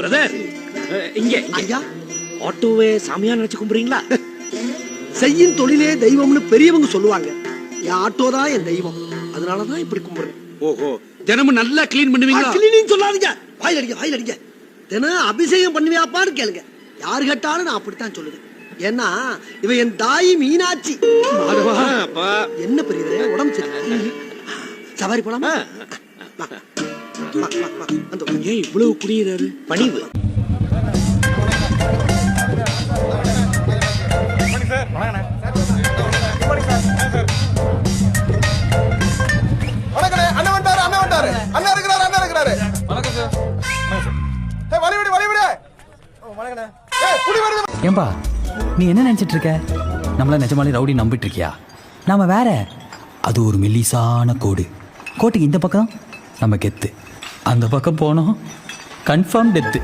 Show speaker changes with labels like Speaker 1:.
Speaker 1: Brother இங்க
Speaker 2: ஐயா,
Speaker 1: ஆட்டோவே சாமியா நினைச்சு கும்பிடுறீங்களா?
Speaker 2: செய்யும் தொழிலே தெய்வம்னு பெரியவங்க சொல்லுவாங்க. என் ஆட்டோ தான் என் தெய்வம், அதனாலதான் இப்படி கும்பிடுறேன்.
Speaker 1: ஓஹோ, தினமும் நல்லா கிளீன் பண்ணுவீங்களா?
Speaker 2: கிளீனிங் சொல்லாதீங்க, வாயில் அடிங்க வாயில் அடிங்க. தினம் அபிஷேகம் பண்ணுவியாப்பான்னு கேளுங்க. யாரு கேட்டாலும் நான் அப்படித்தான் சொல்லுவேன். ஏன்னா இவ என் தாய் மீனாட்சி. என்ன பெரியது உடம்பு சரி, சவாரி போலாமா?
Speaker 1: ஏன் இவ்வளவு குடியிறாரு? பணிவு.
Speaker 3: ஏம்பா, நீ என்ன நினைச்சிட்டு இருக்க? நம்மள நிஜமாலே ரவுடி நம்பிட்டு இருக்கியா? நாம வேற. அது ஒரு மெல்லிசான கோடு. கோட்டுக்கு இந்த பக்கம் நம்ம கெத்து, அந்த பக்கம் போனோம் கன்ஃபார்ம் டெத்து.